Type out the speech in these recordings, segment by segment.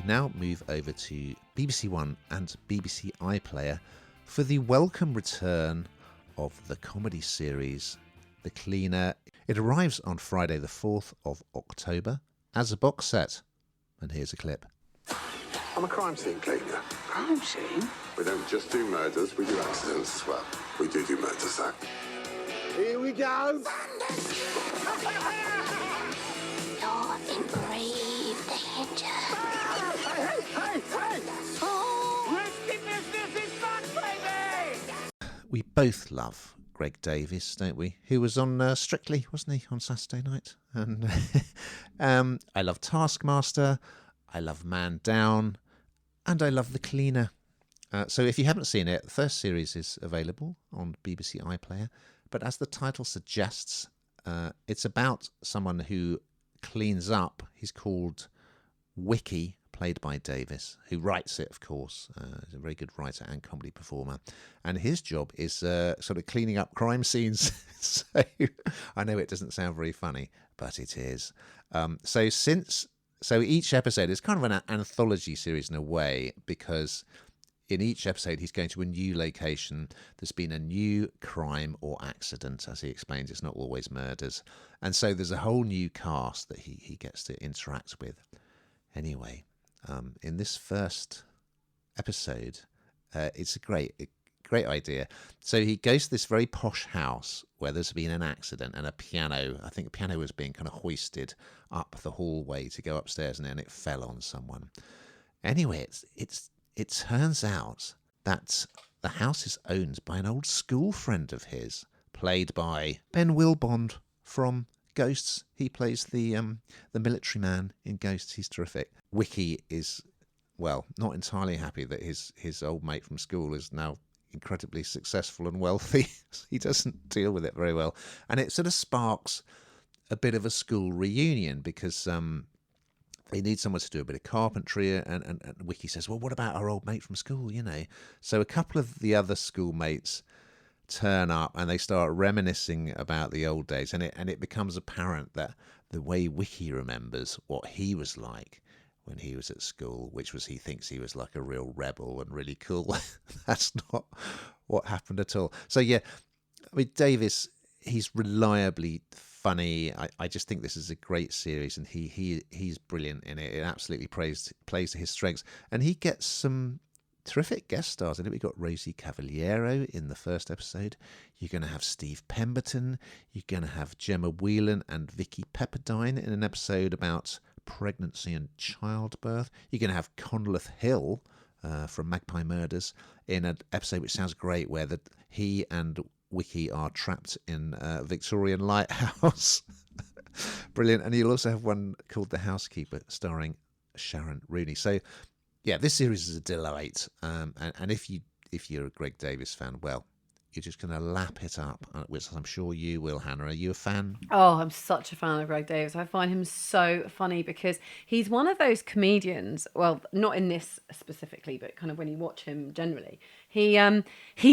we now move over to BBC One and BBC iPlayer for the welcome return of the comedy series The Cleaner. It arrives on Friday the 4th of October as a box set. And here's a clip. I'm a crime scene cleaner. Crime scene? We don't just do murders, we do accidents as well. We do murders, Zach. Here we go! You're in grave danger. Hey! Oh. Risky business is fun, baby! We both love Greg Davies, don't we? Who was on Strictly, wasn't he, on Saturday night? And I love Taskmaster, I love Man Down, and I love The Cleaner. So if you haven't seen it, the first series is available on BBC iPlayer. But as the title suggests, it's about someone who cleans up. He's called Wicky, played by Davies, who writes it, of course. He's a very good writer and comedy performer. And his job is sort of cleaning up crime scenes. So I know it doesn't sound very funny, but it is. So each episode is kind of an anthology series in a way, because in each episode he's going to a new location. There's been a new crime or accident. As he explains, it's not always murders. And so there's a whole new cast that he gets to interact with. Anyway, in this first episode, it's a great idea. So he goes to this very posh house where there's been an accident, and a piano, I think a piano was being kind of hoisted up the hallway to go upstairs, and then it fell on someone. Anyway, it turns out that the house is owned by an old school friend of his, played by Ben Wilbond from Ghosts. He plays the military man in Ghosts. He's terrific. Wicky is, well, not entirely happy that his old mate from school is now incredibly successful and wealthy. He doesn't deal with it very well. And it sort of sparks a bit of a school reunion, because they need someone to do a bit of carpentry, and Wicky says, well, what about our old mate from school, you know? So a couple of the other schoolmates turn up and they start reminiscing about the old days, and it becomes apparent that the way Wicky remembers what he was like when he was at school, which was he thinks he was like a real rebel and really cool. That's not what happened at all. So yeah, I mean, Davies, he's reliably funny. I just think this is a great series, and he's brilliant in it. It absolutely plays to his strengths, and he gets some terrific guest stars in it. We've got Rosie Cavaliero in the first episode. You're going to have Steve Pemberton. You're going to have Gemma Whelan and Vicky Pepperdine in an episode about pregnancy and childbirth. You're going to have Conleth Hill from Magpie Murders in an episode which sounds great, where he and Wicky are trapped in a Victorian lighthouse. Brilliant. And you'll also have one called The Housekeeper, starring Sharon Rooney. So yeah, this series is a delight. And if you're a Greg Davies fan, well, you're just going to lap it up, which I'm sure you will, Hannah. Are you a fan? Oh, I'm such a fan of Greg Davies. I find him so funny because he's one of those comedians, well, not in this specifically, but kind of when you watch him generally, he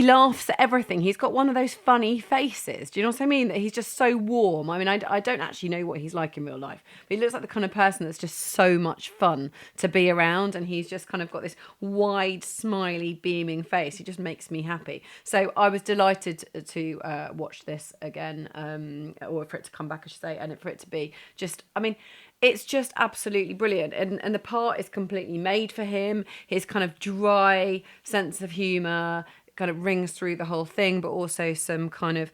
laughs at everything. He's got one of those funny faces. Do you know what I mean? That he's just so warm. I mean, I don't actually know what he's like in real life, but he looks like the kind of person that's just so much fun to be around, and he's just kind of got this wide, smiley, beaming face. He just makes me happy. So I was delighted to watch this again, or for it to come back, I should say, and for it to be just, I mean, it's just absolutely brilliant. And the part is completely made for him. His kind of dry sense of humour kind of rings through the whole thing, but also some kind of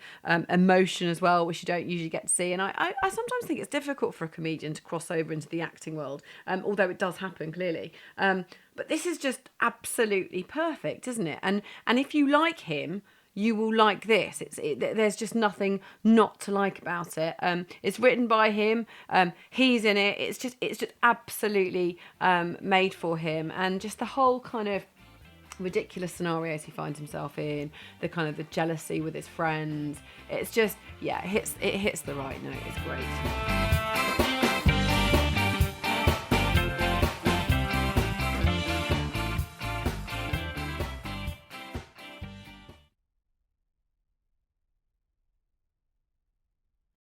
emotion as well, which you don't usually get to see. And I sometimes think it's difficult for a comedian to cross over into the acting world, although it does happen, clearly. But this is just absolutely perfect, isn't it? And if you like him, you will like this. There's just nothing not to like about it. It's written by him. He's in it. It's just absolutely made for him, and just the whole kind of ridiculous scenarios he finds himself in, the kind of the jealousy with his friends. It's just, yeah, it hits the right note. It's great.